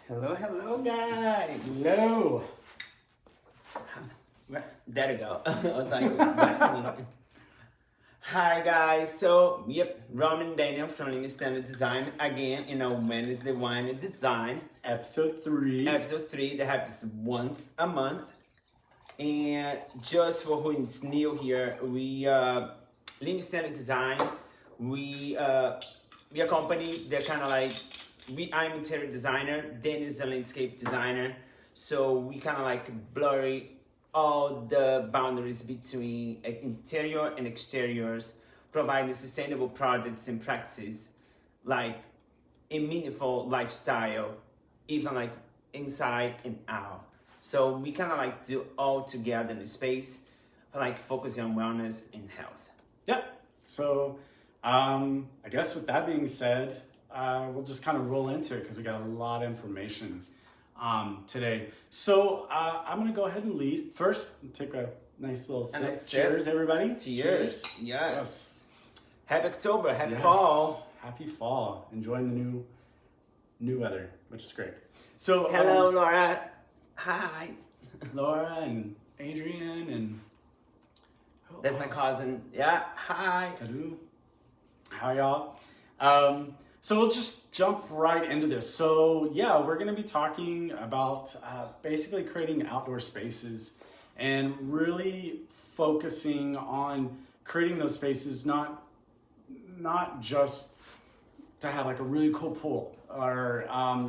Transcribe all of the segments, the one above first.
Hello, guys. Hello. There we go. I was like, hi, guys. So, Roman Daniel from Lima-Stanley Design again in our Wednesday Wine and Design. Episode 3. Episode 3 that happens once a month. And just for who is new here, we Lima-Stanley Design. We a company that kind of like I'm interior designer, Dan is a landscape designer, so we kind of like blurry all the boundaries between interior and exteriors, providing sustainable products and practices like a meaningful lifestyle, even like inside and out. So we kind of like do all together in the space, like focusing on wellness and health. Yep. So I guess with that being said, we'll just kind of roll into it because we got a lot of information today. So I'm going to go ahead and lead. First, take a nice little sip. Nice Cheers, sip. everybody. Cheers. Yes. Happy October. Happy Yes. fall. Happy fall. Enjoying the new weather, which is great. So Hello, Laura. Hi. Laura and Adrian and That's my cousin. Yeah. Hi. Hello. How are y'all? So we'll just jump right into this. So yeah, we're going to be talking about basically creating outdoor spaces and really focusing on creating those spaces, not just to have like a really cool pool or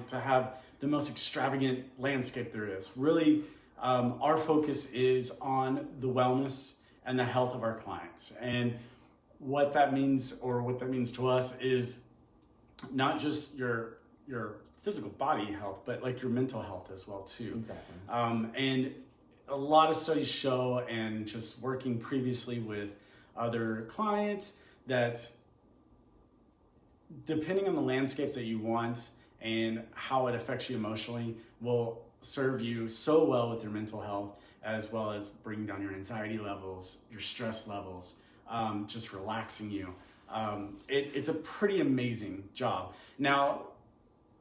to have the most extravagant landscape there is. Really, our focus is on the wellness and the health of our clients. And what that means to us is not just your physical body health, but like your mental health as well too. Exactly. And a lot of studies show, and just working previously with other clients, that depending on the landscapes that you want and how it affects you emotionally will serve you so well with your mental health, as well as bringing down your anxiety levels, your stress levels, just relaxing you. It's a pretty amazing job. Now,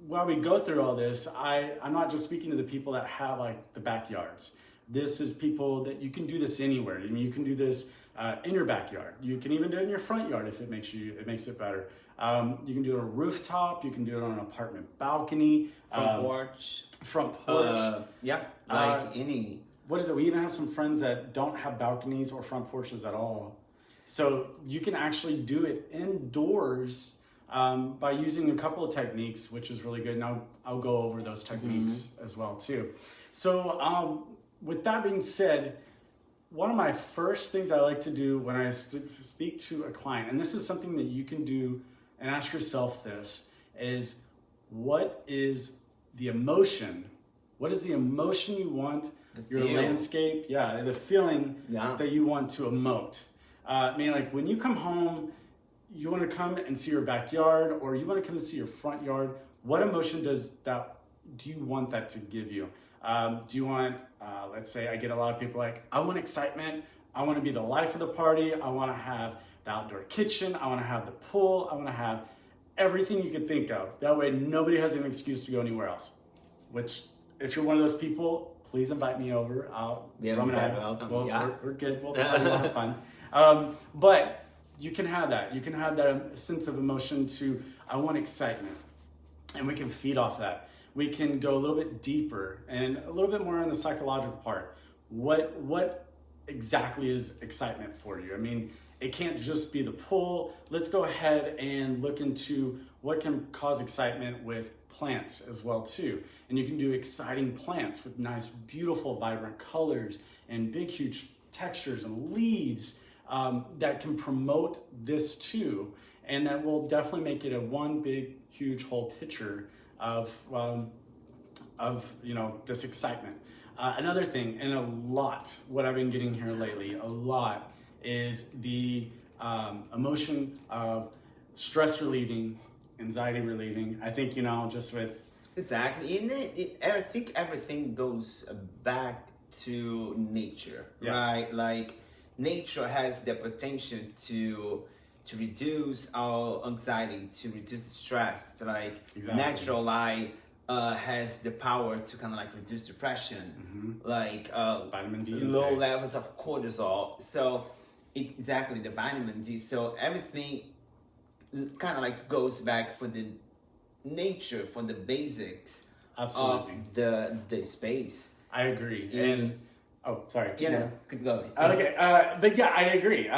while we go through all this, I'm not just speaking to the people that have like the backyards. This is people that you can do this anywhere. I mean, you can do this in your backyard. You can even do it in your front yard if it makes it better. You can do it on a rooftop. You can do it on an apartment balcony. Front porch. Any. What is it? We even have some friends that don't have balconies or front porches at all. So you can actually do it indoors by using a couple of techniques, which is really good. And I'll go over those techniques as well too. So with that being said, one of my first things I like to do when I speak to a client, and this is something that you can do and ask yourself this, is what is the emotion? What is the emotion you want your landscape, the feeling that you want to emote? I mean, like when you come home, you want to come and see your backyard, or you want to come and see your front yard. What emotion do you want that to give you? Do you want, let's say I get a lot of people like, I want excitement. I want to be the life of the party. I want to have the outdoor kitchen. I want to have the pool. I want to have everything you could think of. That way nobody has an excuse to go anywhere else. Which, if you're one of those people, please invite me over. We're good. We'll have fun. But you can have that. You can have that sense of emotion to, I want excitement. And we can feed off that. We can go a little bit deeper and a little bit more on the psychological part. What exactly is excitement for you? I mean, it can't just be the pool. Let's go ahead and look into what can cause excitement with plants as well too. And you can do exciting plants with nice, beautiful, vibrant colors and big, huge textures and leaves that can promote this too. And that will definitely make it a one big, huge whole picture of this excitement. Another thing, and a lot, what I've been getting here lately, a lot, is the emotion of stress relieving, anxiety relieving. I think, just with... Exactly. I think everything goes back to nature, right? Like nature has the potential to reduce our anxiety, to reduce stress, to like natural light, has the power to kind of like reduce depression, like Vitamin D low intake. levels of cortisol. So it's exactly the vitamin D. So everything kind of like goes back for the nature, for the basics Absolutely. of the space. I agree. And oh, sorry. Yeah, no, keep going. Okay, but yeah, I agree.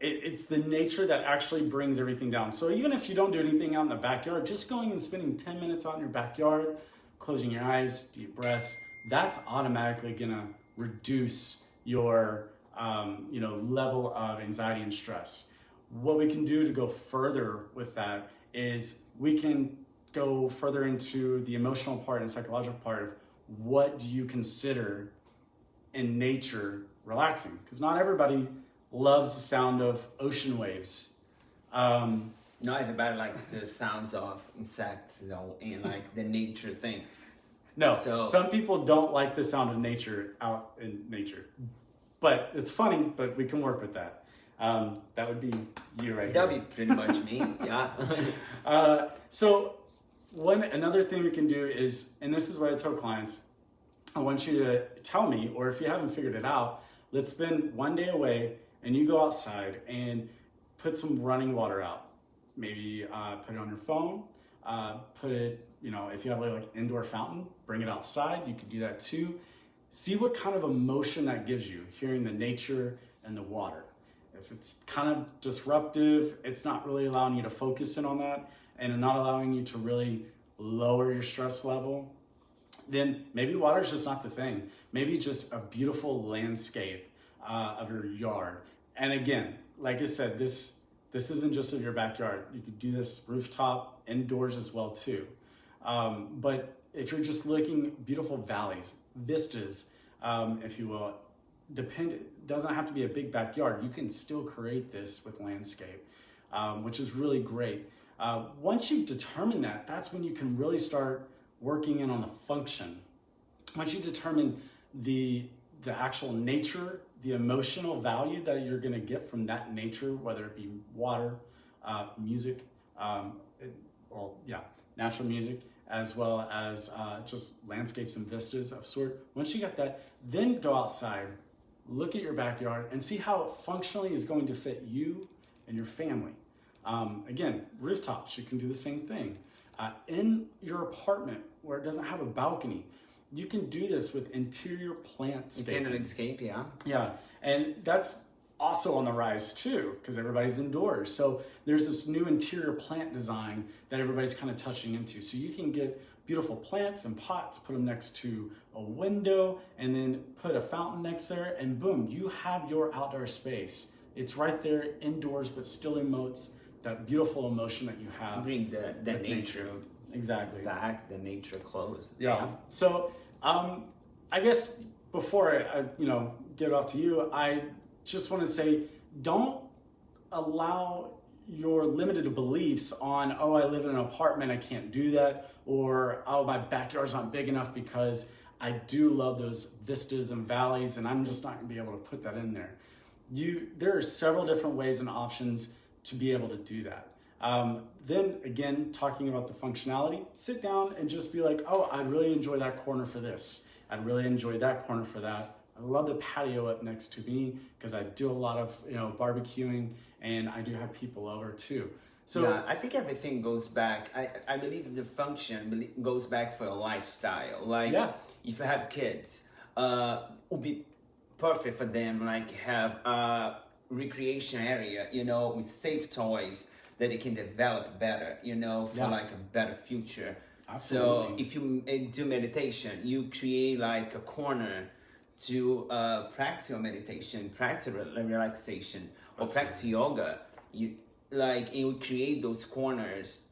It's the nature that actually brings everything down. So even if you don't do anything out in the backyard, just going and spending 10 minutes out in your backyard, closing your eyes, deep breaths, that's automatically gonna reduce your level of anxiety and stress. What we can do to go further with that is we can go further into the emotional part and psychological part of what do you consider in nature relaxing, because not everybody loves the sound of ocean waves. Not everybody likes the sounds of insects and like the nature thing. No, So- some people don't like the sound of nature out in nature, but it's funny. But we can work with that. That would be you right That'd here. be pretty much me. Yeah. So another thing we can do is, and this is what I tell clients, I want you to tell me, or if you haven't figured it out, let's spend one day away and you go outside and put some running water out. Maybe put it on your phone, put it, if you have like indoor fountain, bring it outside. You could do that too. See what kind of emotion that gives you, hearing the nature and the water. If it's kind of disruptive, it's not really allowing you to focus in on that and not allowing you to really lower your stress level, then maybe water is just not the thing. Maybe just a beautiful landscape of your yard. And again, like I said, this isn't just of your backyard. You could do this rooftop, indoors as well too. But if you're just looking beautiful valleys, vistas, if you will, doesn't have to be a big backyard. You can still create this with landscape, which is really great. Once you've determined that, that's when you can really start working in on the function. Once you determine the actual nature, the emotional value that you're going to get from that nature, whether it be water, music, natural music, as well as just landscapes and vistas of sort. Once you got that, then go outside, look at your backyard, and see how it functionally is going to fit you and your family. Again, rooftops, you can do the same thing. In your apartment where it doesn't have a balcony, you can do this with interior plant Interior landscape, yeah. Yeah, and that's also on the rise too, because everybody's indoors. So there's this new interior plant design that everybody's kind of touching into. So you can get beautiful plants and pots, put them next to a window, and then put a fountain next there, and boom, you have your outdoor space. It's right there indoors, but still emotes that beautiful emotion that you have. Bring the nature Exactly. back, the nature close. Yeah. So I guess before I get off to you, I just want to say, don't allow your limited beliefs on, oh, I live in an apartment, I can't do that, or oh, my backyard's not big enough because I do love those vistas and valleys and I'm just not going to be able to put that in there. There are several different ways and options to be able to do that. Then again, talking about the functionality, sit down and just be like, oh, I really enjoy that corner for this. I'd really enjoy that corner for that. I love the patio up next to me because I do a lot of barbecuing and I do have people over too. So yeah, I think everything goes back. I believe the function goes back for a lifestyle. Like if you have kids, it would be perfect for them. Like have a recreation area, with safe toys that they can develop better, for like a better future. Absolutely. So if you do meditation, you create like a corner to practice your meditation, practice relaxation, or practice yoga. You create those corners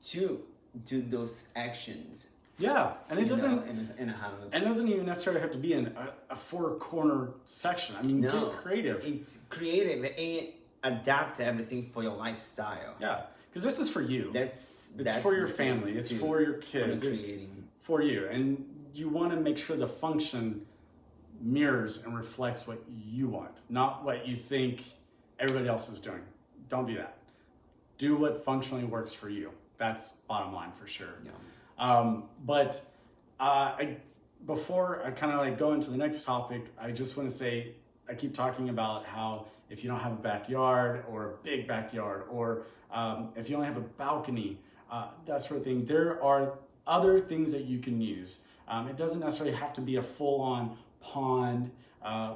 to do those actions. Yeah, and it doesn't in a house. And it doesn't even necessarily have to be in a four-corner section. I mean, get creative. It's creative and adapt everything for your lifestyle. Yeah, because this is for you. It's for your family. It's for your kids. It's for you, and you want to make sure the function mirrors and reflects what you want, not what you think everybody else is doing. Don't do that. Do what functionally works for you. That's bottom line for sure. Yeah. But before I kind of like go into the next topic, I just want to say, I keep talking about how if you don't have a backyard or a big backyard, or if you only have a balcony, that sort of thing, there are other things that you can use. It doesn't necessarily have to be a full-on pond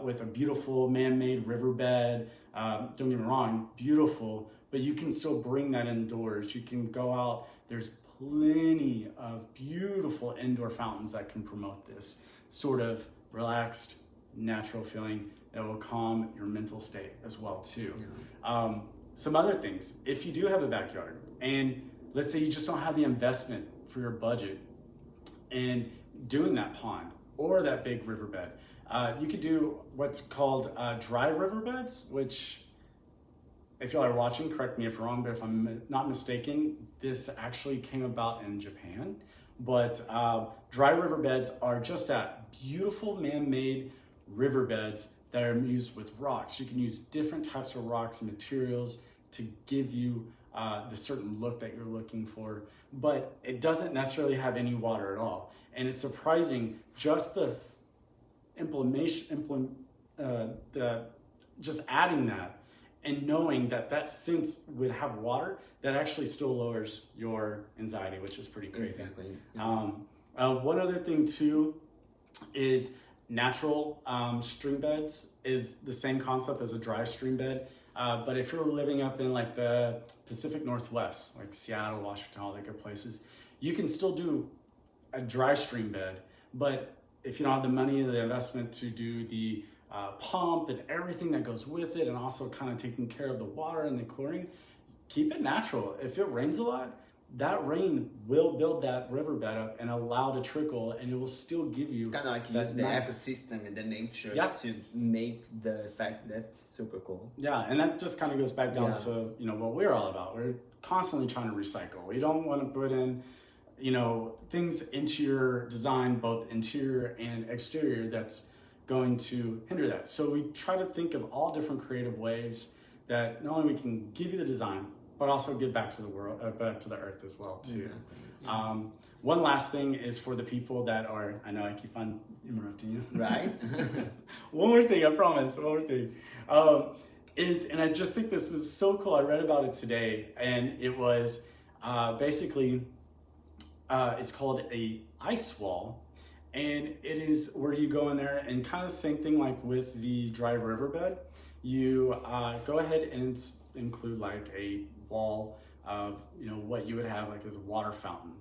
with a beautiful man-made riverbed. Don't get me wrong, beautiful, but you can still bring that indoors. You can go out. There's plenty of beautiful indoor fountains that can promote this sort of relaxed, natural feeling that will calm your mental state as well too. Yeah. Some other things, if you do have a backyard and let's say you just don't have the investment for your budget and doing that pond or that big riverbed, you could do what's called dry riverbeds, which, if y'all are watching, correct me if I'm wrong, but if I'm not mistaken, this actually came about in Japan. But dry riverbeds are just that beautiful man-made riverbeds that are used with rocks. You can use different types of rocks and materials to give you the certain look that you're looking for, but it doesn't necessarily have any water at all. And it's surprising just the just adding that and knowing that since would have water, that actually still lowers your anxiety, which is pretty crazy. Exactly. One other thing too is natural stream beds is the same concept as a dry stream bed. But if you're living up in like the Pacific Northwest, like Seattle, Washington, all that good places, you can still do a dry stream bed. But if you don't have the money or the investment to do the pump and everything that goes with it, and also kind of taking care of the water and the chlorine, keep it natural. If it rains a lot, that rain will build that riverbed up and allow it to trickle, and it will still give you kind of like use the ecosystem and the nature to make the fact that's super cool. Yeah, and that just kind of goes back down to what we're all about. We're constantly trying to recycle. We don't want to put in things into your design, both interior and exterior, that's going to hinder that. So we try to think of all different creative ways that not only we can give you the design, but also give back to the world, back to the earth as well too. Exactly. Yeah. One last thing is for the people that are, I know I keep on interrupting you. Right. One more thing, I promise, one more thing. And I just think this is so cool. I read about it today, and it was basically, it's called a ice wall. And it is where you go in there and kind of the same thing like with the dry riverbed. You go ahead and include like a wall of what you would have like as a water fountain.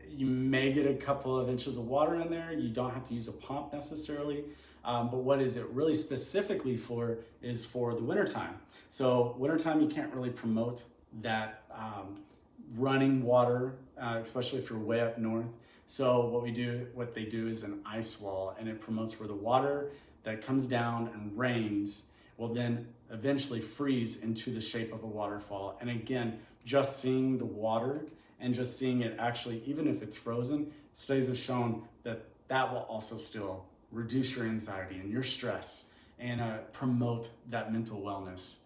You may get a couple of inches of water in there. You don't have to use a pump necessarily, but what is it really specifically for is for the wintertime. So wintertime, you can't really promote that running water, especially if you're way up north. So what they do is an ice wall, and it promotes where the water that comes down and rains will then eventually freeze into the shape of a waterfall. And again, just seeing the water and just seeing it actually, even if it's frozen, studies have shown that that will also still reduce your anxiety and your stress and promote that mental wellness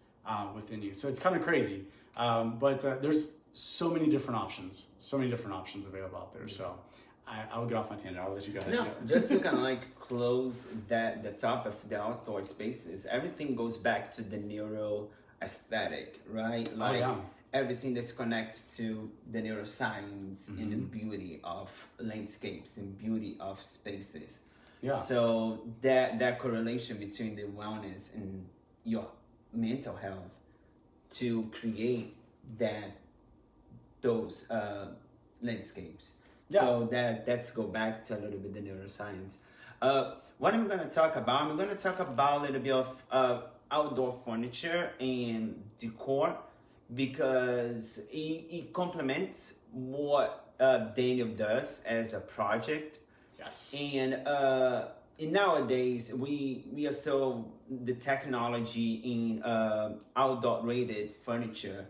within you. So it's kind of crazy, but there's so many different options available out there. So I'll get off my tangent. I'll let you go ahead. No, just to kind of like close the top of the outdoor spaces, everything goes back to the neuro aesthetic, right? Like everything that's connected to the neuroscience and the beauty of landscapes and beauty of spaces. Yeah. So that correlation between the wellness and your mental health to create those landscapes. Yeah. So let's go back to a little bit the neuroscience. What I'm going to talk about, I'm going to talk about a little bit of outdoor furniture and decor, because it complements what Daniel does as a project. Yes. And nowadays we are so the technology in outdoor rated furniture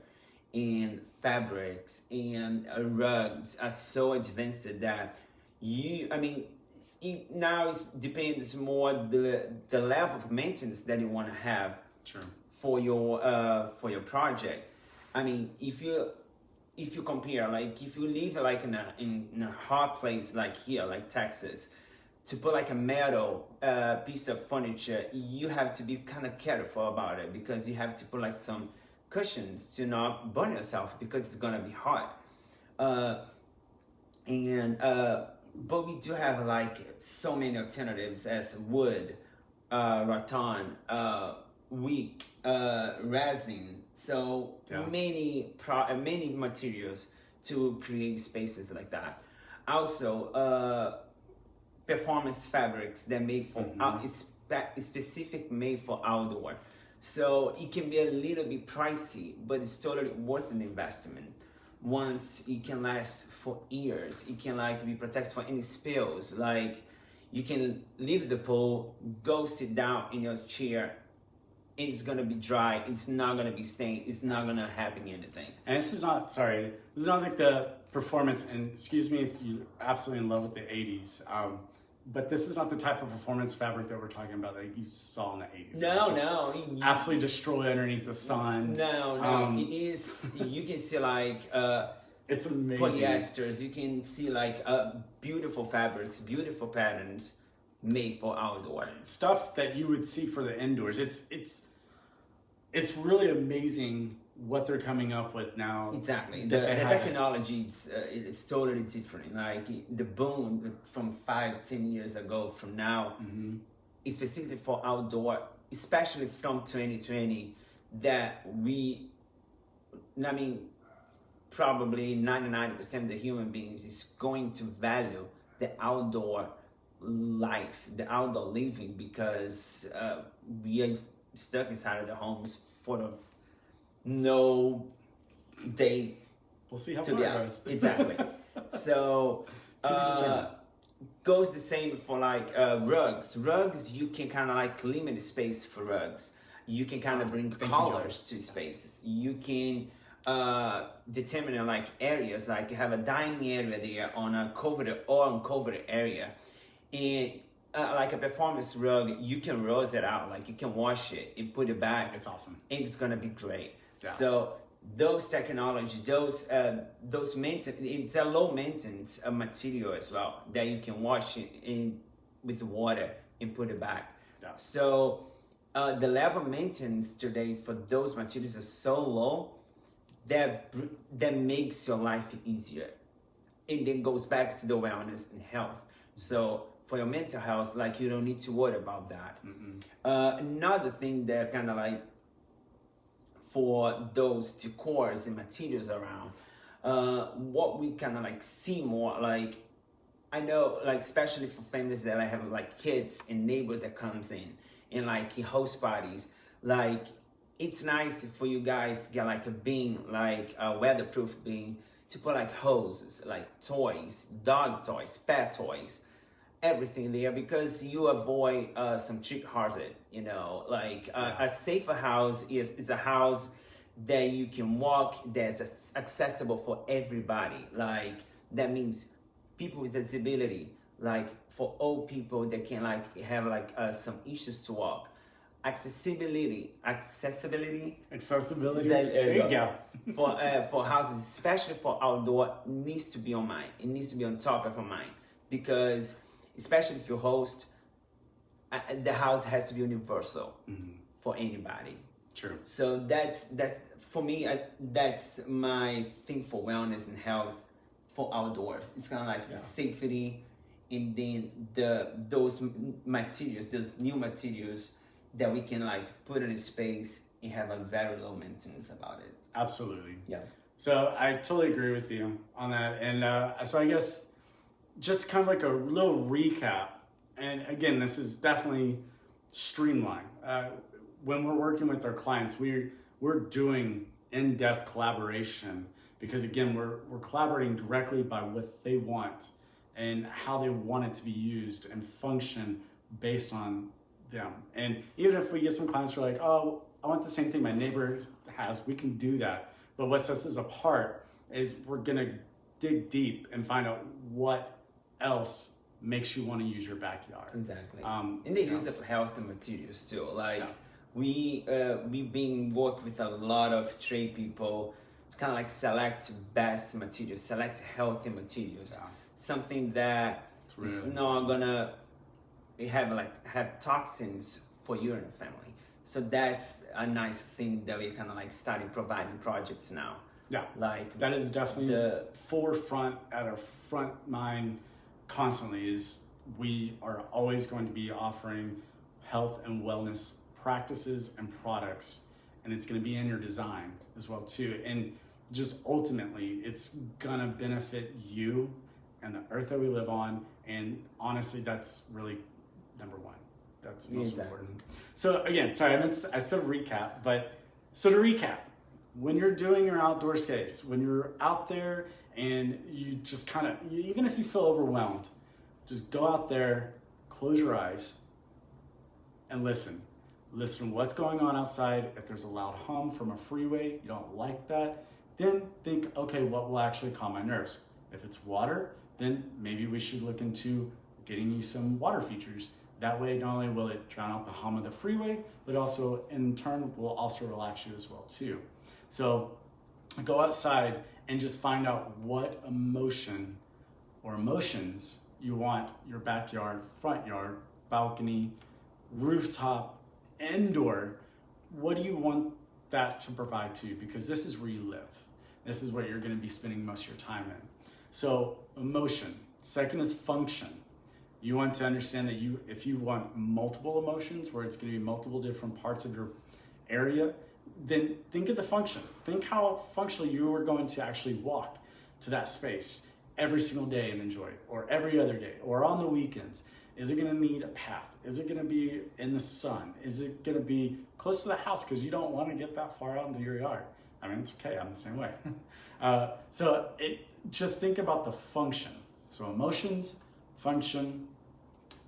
and fabrics and rugs are so advanced that now it depends more the level of maintenance that you want to have. Sure. For your project. I mean, if you if you compare, like if you live like in a hot place like here, like Texas, to put like a metal piece of furniture, you have to be kind of careful about it, because you have to put like some cushions to not burn yourself, because it's gonna be hot. But we do have like so many alternatives as wood, rattan, wick, resin. So many materials to create spaces like that. Also, performance fabrics that made for specific made for outdoor. So it can be a little bit pricey, but it's totally worth an investment. Once it can last for years, it can like be protected for any spills. Like you can leave the pool, go sit down in your chair, and it's gonna be dry. It's not gonna be stained. It's not gonna happen anything. And this is not like the performance. And excuse me if you're absolutely in love with the '80s. But this is not the type of performance fabric that we're talking about that you saw in the '80s. No. Absolutely destroy underneath the sun. No. It is, you can see like it's amazing. Polyesters. You can see like beautiful fabrics, beautiful patterns made for outdoor. Stuff that you would see for the indoors. It's really amazing what they're coming up with now. Exactly. The technology, it's totally different. Like the boom from 5-10 years ago from now, specifically for outdoor, especially from 2020, that probably 99% of the human beings is going to value the outdoor life, the outdoor living, because we are stuck inside of the homes for the no day. We'll see how to far be it out. goes. Exactly. So goes the same for like rugs. Rugs, you can kind of like limit space for rugs. You can kind of bring colors to spaces. You can determine like areas, like you have a dining area there on a covered or uncovered area, and like a performance rug, you can rose it out, like you can wash it and put it back. It's awesome. And it's gonna be great. Yeah. So those technology, those maintenance, it's a low maintenance material as well, that you can wash it in with water and put it back. Yeah. So the level of maintenance today for those materials is so low that makes your life easier, and then goes back to the wellness and health. So for your mental health, like you don't need to worry about that. Another thing that kind of like for those decors and materials around, what we kind of like see more, like I know, like especially for families that I have like kids and neighbors that comes in and like host parties, like it's nice for you guys get like a bin, like a weatherproof bin, to put like hoses, like toys, dog toys, pet toys, everything there, because you avoid some trip hazard, like a safer house is a house that you can walk, that's accessible for everybody. Like that means people with disability, like for old people that can like have like some issues to walk. Accessibility. There you go. For houses, especially for outdoor, needs to be on mind. It needs to be on top of our mind, because especially if you host, the house has to be universal for anybody. True. So that's for me. That's my thing for wellness and health for outdoors. It's kind of like safety, and then those materials, those new materials that we can like put in a space and have a very low maintenance about it. Absolutely. Yeah. So I totally agree with you on that. And so I guess just kind of like a little recap. And again, this is definitely streamlined. When we're working with our clients, we're doing in-depth collaboration, because again, we're collaborating directly by what they want and how they want it to be used and function based on them. And even if we get some clients who are like, oh, I want the same thing my neighbor has, we can do that. But what sets us apart is we're gonna dig deep and find out what else makes you want to use your backyard. Exactly. And the use of healthy materials too. Like we been work with a lot of trade people to kind of like select best materials, select healthy materials, Yeah. something that is not gonna have toxins for you and your family. So that's a nice thing that we kind of like starting providing projects now. Yeah, like that is definitely the forefront at our front mind constantly. Is we are always going to be offering health and wellness practices and products, and it's going to be in your design as well too. And just ultimately, it's gonna benefit you and the earth that we live on. And honestly, that's really number one. That's most important. So again, sorry, I said recap, but so to recap, when you're doing your outdoor skates, when you're out there and you just kind of, even if you feel overwhelmed, just go out there, close your eyes, and listen. Listen to what's going on outside. If there's a loud hum from a freeway, you don't like that, then think, okay, what will actually calm my nerves? If it's water, then maybe we should look into getting you some water features. That way, not only will it drown out the hum of the freeway, but also in turn will also relax you as well too. So go outside and just find out what emotion or emotions you want your backyard, front yard, balcony, rooftop, indoor. What do you want that to provide to you? Because this is where you live. This is where you're going to be spending most of your time in. So emotion. Second is function. You want to understand that if you want multiple emotions, where it's going to be multiple different parts of your area, then think of the function. Think how functionally you are going to actually walk to that space every single day and enjoy it, or every other day, or on the weekends. Is it going to need a path? Is it going to be in the sun? Is it going to be close to the house because you don't want to get that far out into your yard? I mean, it's okay. I'm the same way. Just think about the function. So emotions, function,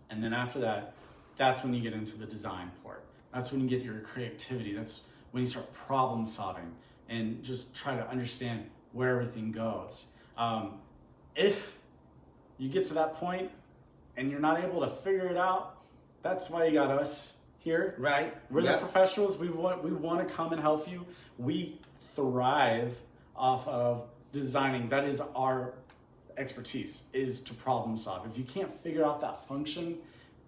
and then after that, that's when you get into the design part. That's when you get your creativity. That's when you start problem solving and just try to understand where everything goes. If you get to that point and you're not able to figure it out, that's why you got us here. Right. We're the professionals. We want to come and help you. We thrive off of designing. That is our expertise, is to problem solve. If you can't figure out that function,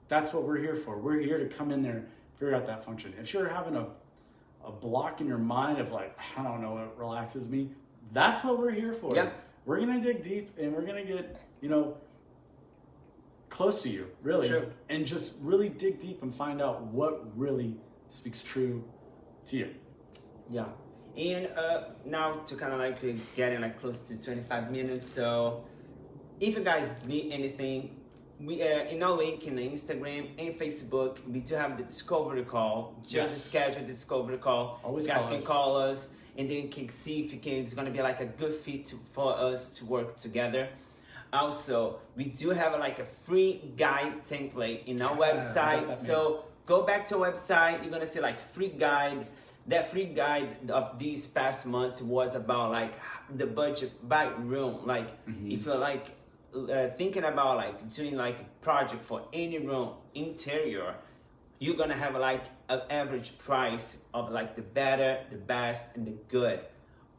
that's what we're here for. We're here to come in there, figure out that function. If you're having a block in your mind of like, I don't know what relaxes me, that's what we're here for. Yeah. We're gonna dig deep and we're gonna get, close to you, really. Sure. And just really dig deep and find out what really speaks true to you. Yeah. And now to kind of like getting like close to 25 minutes. So if you guys need anything, we in our link in Instagram and Facebook, we do have the discovery call. Just schedule the discovery call. Always you guys call can us. Call us, and then you can see if it's gonna be like a good fit for us to work together. Also, we do have like a free guide template in our website. So go back to our website. You're gonna see like free guide. That free guide of this past month was about like the budget by room. Like if you're like thinking about like doing like a project for any room interior, you're gonna have like an average price of like the better, the best, and the good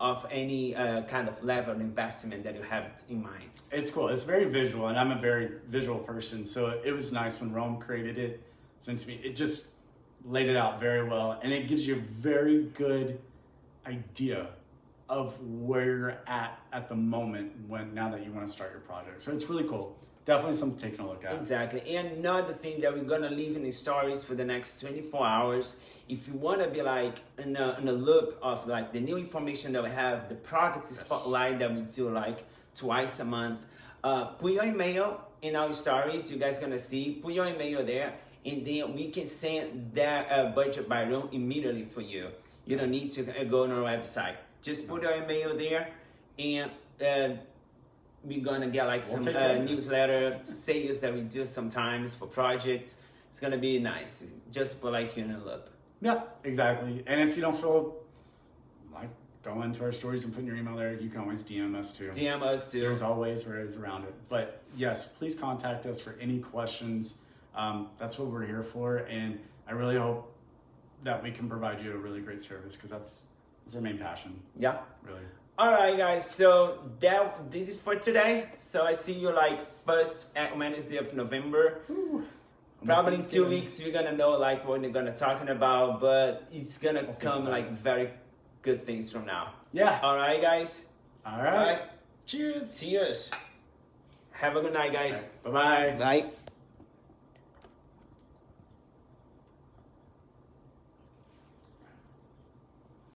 of any kind of level of investment that you have in mind. It's cool. It's very visual, and I'm a very visual person, so it was nice when Rome created it. Sent to me, it just laid it out very well, and it gives you a very good idea of where you're at the moment now that you want to start your project. So it's really cool. Definitely something to take a look at. Exactly. And another thing that we're gonna leave in the stories for the next 24 hours. If you wanna be like in a loop of like the new information that we have, the product spotlight that we do like twice a month, put your email in our stories. You guys gonna see. Put your email there, and then we can send that budget by room immediately for you. You don't need to go on our website. Just put your email there, and we're gonna get like some newsletter sales that we do sometimes for projects. It's gonna be nice. Just put like you in a loop. Yeah, exactly. And if you don't feel like going into our stories and putting your email there, you can always DM us too. DM us too. There's always ways around it. But yes, please contact us for any questions. That's what we're here for, and I really hope that we can provide you a really great service, because that's our main passion. Yeah. Really. All right, guys. So this is for today. So I see you like first Wednesday of November. Ooh, Probably in almost 2 Thanksgiving. weeks we're gonna know like what we're gonna talking about, but it's gonna come about like it. very good things from now. Yeah. All right, guys. All right. Cheers. Cheers. Have a good night, guys. Bye-bye. Bye.